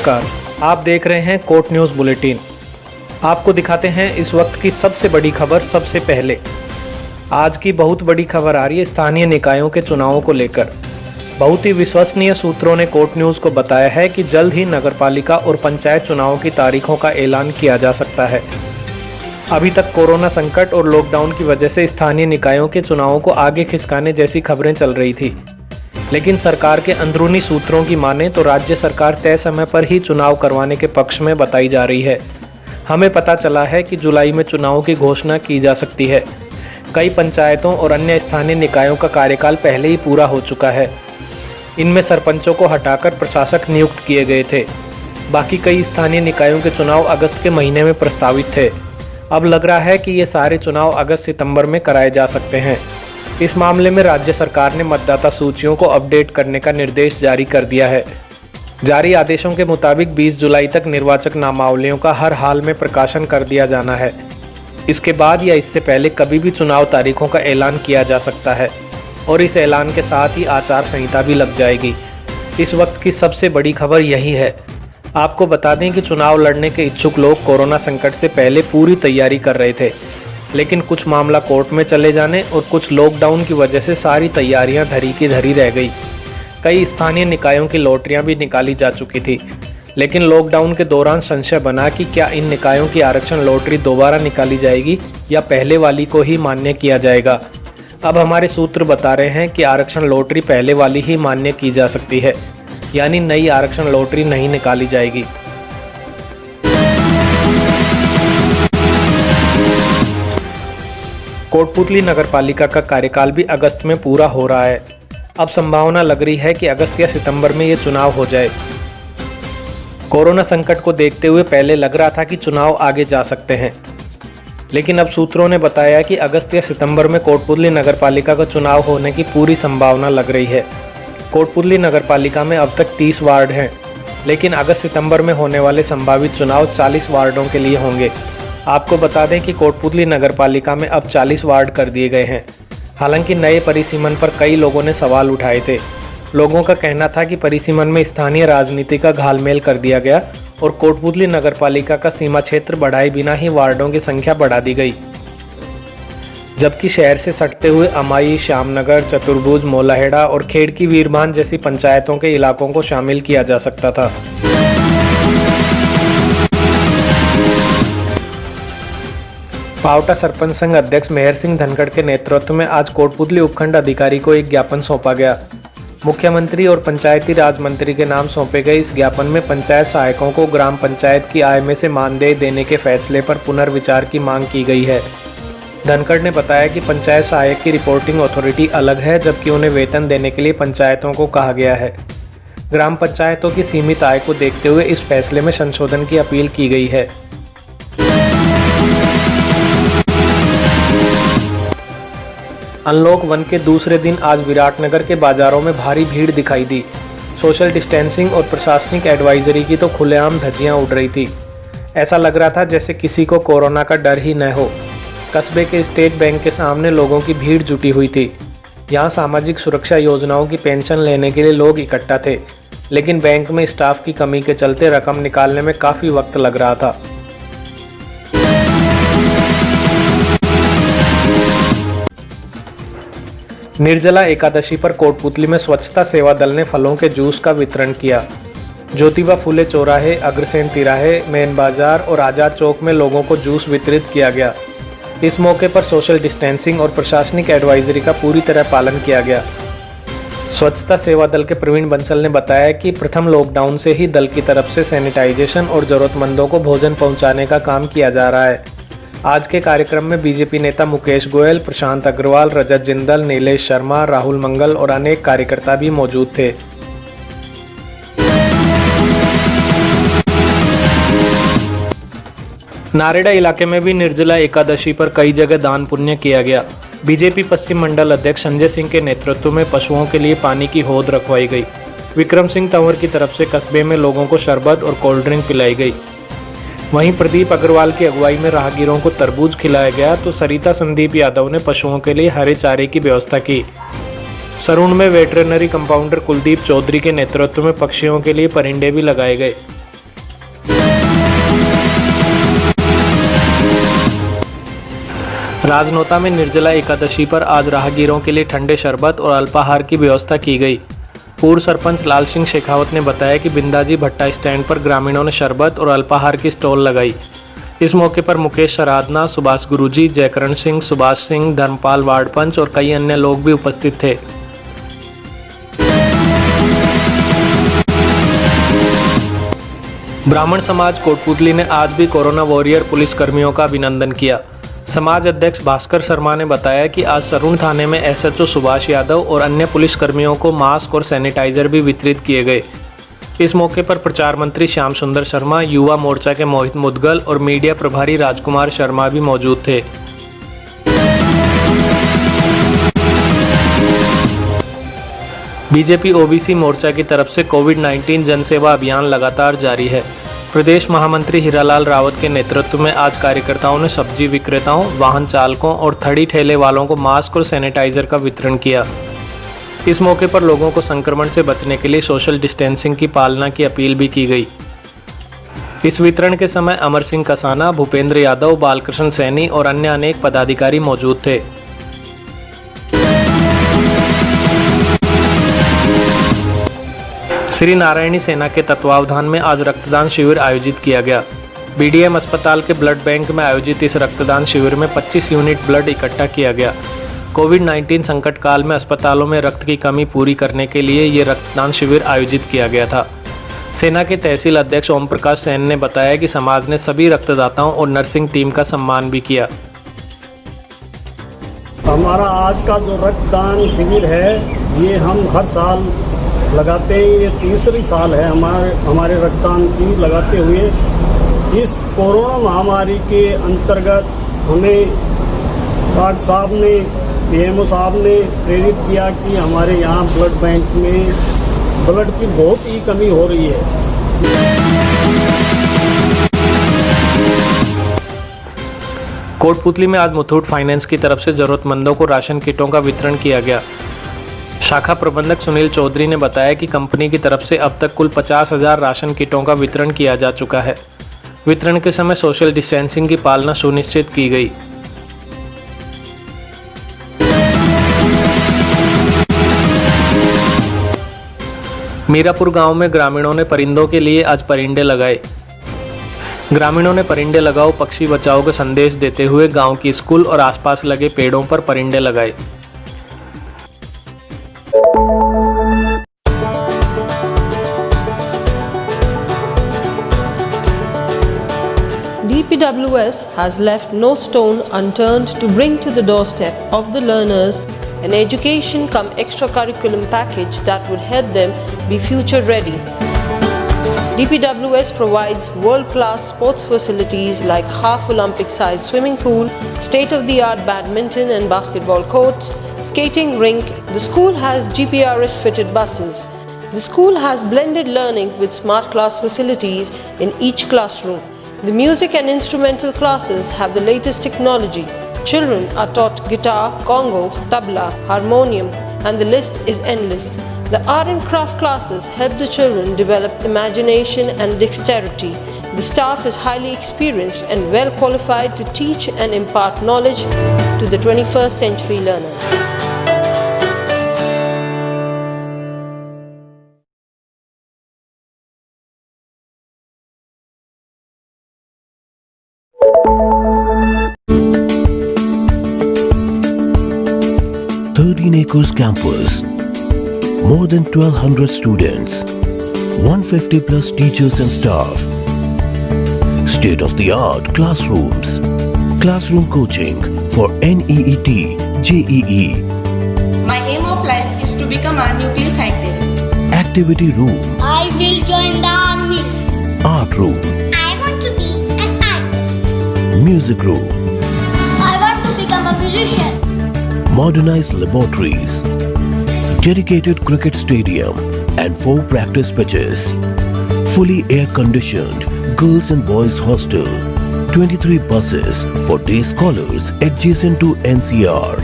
नमस्कार, आप देख रहे हैं कोट न्यूज़ बुलेटिन। आपको दिखाते हैं इस वक्त की सबसे बड़ी खबर सबसे पहले। आज की बहुत बड़ी खबर आ रही है स्थानीय निकायों के चुनावों को लेकर। बहुत ही विश्वसनीय सूत्रों ने कोट न्यूज़ को बताया है कि जल्द ही नगरपालिका और पंचायत चुनावों की तारीखों का ऐलान किया जा सकता है। अभी तक कोरोना संकट और लॉकडाउन की वजह से स्थानीय निकायों के चुनावों को आगे खिसकाने जैसी खबरें चल रही थी, लेकिन सरकार के अंदरूनी सूत्रों की माने तो राज्य सरकार तय समय पर ही चुनाव करवाने के पक्ष में बताई जा रही है। हमें पता चला है कि जुलाई में चुनावों की घोषणा की जा सकती है। कई पंचायतों और अन्य स्थानीय निकायों का कार्यकाल पहले ही पूरा हो चुका है। इनमें सरपंचों को हटाकर प्रशासक नियुक्त किए गए थे। बाकी कई स्थानीय निकायों के चुनाव अगस्त के महीने में प्रस्तावित थे। अब लग रहा है कि ये सारे चुनाव अगस्त-सितंबर में कराए जा सकते हैं। इस मामले में राज्य सरकार ने मतदाता सूचियों को अपडेट करने का निर्देश जारी कर दिया है। जारी आदेशों के मुताबिक 20 जुलाई तक निर्वाचक नामावलियों का हर हाल में प्रकाशन कर दिया जाना है। इसके बाद या इससे पहले कभी भी चुनाव तारीखों का ऐलान किया जा सकता है और इस ऐलान के साथ ही आचार संहिता भी लग जाएगी। इस वक्त की सबसे बड़ी खबर यही है। आपको बता दें कि चुनाव लड़ने के इच्छुक लोग कोरोना संकट से पहले पूरी तैयारी कर रहे थे, लेकिन कुछ मामला कोर्ट में चले जाने और कुछ लॉकडाउन की वजह से सारी तैयारियां धरी की धरी रह गई। कई स्थानीय निकायों की लॉटरियां भी निकाली जा चुकी थी, लेकिन लॉकडाउन के दौरान संशय बना कि क्या इन निकायों की आरक्षण लॉटरी दोबारा निकाली जाएगी या पहले वाली को ही मान्य किया जाएगा। अब हमारे सूत्र बता रहे हैं कि आरक्षण लॉटरी पहले वाली ही मान्य की जा सकती है, यानी नई आरक्षण लॉटरी नहीं निकाली जाएगी। कोटपूतली नगरपालिका का कार्यकाल भी अगस्त में पूरा हो रहा है। अब संभावना लग रही है कि अगस्त या सितंबर में ये चुनाव हो जाए। कोरोना संकट को देखते हुए पहले लग रहा था कि चुनाव आगे जा सकते हैं, लेकिन अब सूत्रों ने बताया कि अगस्त या सितंबर में कोटपूतली नगरपालिका का चुनाव होने की पूरी संभावना लग रही है। कोटपूतली नगरपालिका में अब तक 30 वार्ड हैं, लेकिन अगस्त सितंबर में होने वाले संभावित चुनाव 40 वार्डों के लिए होंगे। आपको बता दें कि कोटपूतली नगरपालिका में अब 40 वार्ड कर दिए गए हैं। हालांकि नए परिसीमन पर कई लोगों ने सवाल उठाए थे। लोगों का कहना था कि परिसीमन में स्थानीय राजनीति का घालमेल कर दिया गया और कोटपूतली नगरपालिका का सीमा क्षेत्र बढ़ाए बिना ही वार्डों की संख्या बढ़ा दी गई, जबकि शहर से सटते हुए अमाई, श्यामनगर, चतुर्भुज, मोलाहेड़ा और खेड़की वीरभान जैसी पंचायतों के इलाकों को शामिल किया जा सकता था। पावटा सरपंच संघ अध्यक्ष मेहर सिंह धनखड़ के नेतृत्व में आज कोटपूतली उपखंड अधिकारी को एक ज्ञापन सौंपा गया। मुख्यमंत्री और पंचायती राज मंत्री के नाम सौंपे गए इस ज्ञापन में पंचायत सहायकों को ग्राम पंचायत की आय में से मानदेय देने के फैसले पर पुनर्विचार की मांग की गई है। धनखड़ ने बताया कि पंचायत सहायक की रिपोर्टिंग अथॉरिटी अलग है, जबकि उन्हें वेतन देने के लिए पंचायतों को कहा गया है। ग्राम पंचायतों की सीमित आय को देखते हुए इस फैसले में संशोधन की अपील की गई है। अनलॉक 1 के दूसरे दिन आज विराटनगर के बाजारों में भारी भीड़ दिखाई दी। सोशल डिस्टेंसिंग और प्रशासनिक एडवाइजरी की तो खुलेआम धज्जियां उड़ रही थी। ऐसा लग रहा था जैसे किसी को कोरोना का डर ही न हो। कस्बे के स्टेट बैंक के सामने लोगों की भीड़ जुटी हुई थी। यहाँ सामाजिक सुरक्षा योजनाओं की पेंशन लेने के लिए लोग इकट्ठा थे, लेकिन बैंक में स्टाफ की कमी के चलते रकम निकालने में काफ़ी वक्त लग रहा था। निर्जला एकादशी पर कोटपूतली में स्वच्छता सेवा दल ने फलों के जूस का वितरण किया। ज्योतिबा फुले चौराहे, अग्रसेन तिराहे, मेन बाजार और आज़ाद चौक में लोगों को जूस वितरित किया गया। इस मौके पर सोशल डिस्टेंसिंग और प्रशासनिक एडवाइजरी का पूरी तरह पालन किया गया। स्वच्छता सेवा दल के प्रवीण बंसल ने बताया कि प्रथम लॉकडाउन से ही दल की तरफ से सैनिटाइजेशन और जरूरतमंदों को भोजन पहुंचाने का काम किया जा रहा है। आज के कार्यक्रम में बीजेपी नेता मुकेश गोयल, प्रशांत अग्रवाल, रजत जिंदल, नीलेश शर्मा, राहुल मंगल और अनेक कार्यकर्ता भी मौजूद थे। नारेड़ा इलाके में भी निर्जला एकादशी पर कई जगह दान पुण्य किया गया। बीजेपी पश्चिम मंडल अध्यक्ष संजय सिंह के नेतृत्व में पशुओं के लिए पानी की हौद रखवाई गई। विक्रम सिंह तंवर की तरफ से कस्बे में लोगों को शरबत और कोल्ड ड्रिंक पिलाई गई। वहीं प्रदीप अग्रवाल की अगुवाई में राहगीरों को तरबूज खिलाया गया, तो सरिता संदीप यादव ने पशुओं के लिए हरे चारे की व्यवस्था की। सरून में वेटरनरी कंपाउंडर कुलदीप चौधरी के नेतृत्व में पक्षियों के लिए परिंदे भी लगाए गए। राजनोता में निर्जला एकादशी पर आज राहगीरों के लिए ठंडे शरबत और अल्पाहार की व्यवस्था की गई। पूर्व सरपंच लाल सिंह शेखावत ने बताया कि बिंदाजी भट्टा स्टैंड पर ग्रामीणों ने शरबत और अल्पाहार की स्टॉल लगाई। इस मौके पर मुकेश सराधना, सुभाष गुरुजी, जयकरण सिंह, सुभाष सिंह, धर्मपाल वार्ड पंच और कई अन्य लोग भी उपस्थित थे। ब्राह्मण समाज कोटपुतली ने आज भी कोरोना वॉरियर पुलिस कर्मियों का अभिनंदन किया। समाज अध्यक्ष भास्कर शर्मा ने बताया कि आज सरुण थाने में एसएचओ सुभाष यादव और अन्य पुलिस कर्मियों को मास्क और सैनिटाइजर भी वितरित किए गए। इस मौके पर प्रचार मंत्री श्याम सुंदर शर्मा, युवा मोर्चा के मोहित मुदगल और मीडिया प्रभारी राजकुमार शर्मा भी मौजूद थे। बीजेपी ओबीसी मोर्चा की तरफ से कोविड-19 जनसेवा अभियान लगातार जारी है। प्रदेश महामंत्री हीरालाल रावत के नेतृत्व में आज कार्यकर्ताओं ने सब्जी विक्रेताओं, वाहन चालकों और थड़ी ठेले वालों को मास्क और सैनिटाइजर का वितरण किया। इस मौके पर लोगों को संक्रमण से बचने के लिए सोशल डिस्टेंसिंग की पालना की अपील भी की गई। इस वितरण के समय अमर सिंह कसाना, भूपेंद्र यादव, बालकृष्ण सैनी और अन्य अनेक पदाधिकारी मौजूद थे। श्री नारायणी सेना के तत्वावधान में आज रक्तदान शिविर आयोजित किया गया। बीडीएम अस्पताल के ब्लड बैंक में आयोजित इस रक्तदान शिविर में 25 यूनिट ब्लड इकट्ठा किया गया। कोविड-19 संकट काल में अस्पतालों में रक्त की कमी पूरी करने के लिए ये रक्तदान शिविर आयोजित किया गया था। सेना के तहसील अध्यक्ष ओम प्रकाश सैन ने बताया कि समाज ने सभी रक्तदाताओं और नर्सिंग टीम का सम्मान भी किया। हमारा आज का जो रक्तदान शिविर है ये हम हर साल लगाते हैं। ये तीसरी साल है हमारे रक्तदान की लगाते हुए। इस कोरोना महामारी के अंतर्गत हमें डॉक्टर साहब ने, पीएमओ साहब ने प्रेरित किया कि हमारे यहाँ ब्लड बैंक में ब्लड की बहुत ही कमी हो रही है। कोटपुतली में आज मुथूट फाइनेंस की तरफ से जरूरतमंदों को राशन किटों का वितरण किया गया। शाखा प्रबंधक सुनील चौधरी ने बताया कि कंपनी की तरफ से अब तक कुल 50,000 राशन किटों का वितरण किया जा चुका है। वितरण के समय सोशल डिस्टेंसिंग की पालना सुनिश्चित की गई। मीरापुर गांव में ग्रामीणों ने परिंदों के लिए आज परिंदे लगाए। ग्रामीणों ने परिंदे लगाओ पक्षी बचाओ का संदेश देते हुए गांव की स्कूल और आसपास लगे पेड़ों पर परिंदे लगाए। DPWS has left no stone unturned to bring to the doorstep of the learners an education cum extracurriculum package that would help them be future ready. DPWS provides world-class sports facilities like half Olympic-sized swimming pool, state-of-the-art badminton and basketball courts, skating rink. The school has GPRS fitted buses. The school has blended learning with smart class facilities in each classroom. The music and instrumental classes have the latest technology. Children are taught guitar, congo, tabla, harmonium, and the list is endless. The art and craft classes help the children develop imagination and dexterity. The staff is highly experienced and well qualified to teach and impart knowledge to the 21st century learners. Acres campus, more than 1,200 students, 150 plus teachers and staff, state-of-the-art classrooms, classroom coaching for NEET, JEE. My aim of life is to become a nuclear scientist. Activity room. I will join the army. Art room. I want to be an artist. Music room. I want to become a musician. Modernized laboratories, dedicated cricket stadium and 4 practice pitches, fully air-conditioned girls and boys hostel, 23 buses for day scholars adjacent to NCR.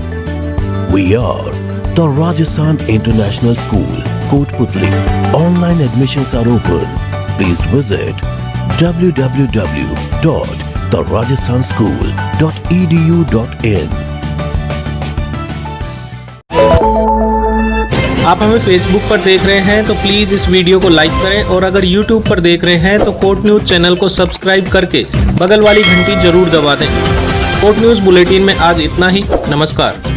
We are the Rajasthan International School, Kotputli. Online admissions are open. Please visit www.kotputli.ac.in. the rajasthanschool.edu.in. आप हमें Facebook पर देख रहे हैं तो please इस video को like करें और अगर यूट्यूब पर देख रहे हैं तो कोट न्यूज़ चैनल को सब्सक्राइब करके बगल वाली घंटी जरूर दबा दें। कोट न्यूज़ बुलेटिन में आज इतना ही। नमस्कार।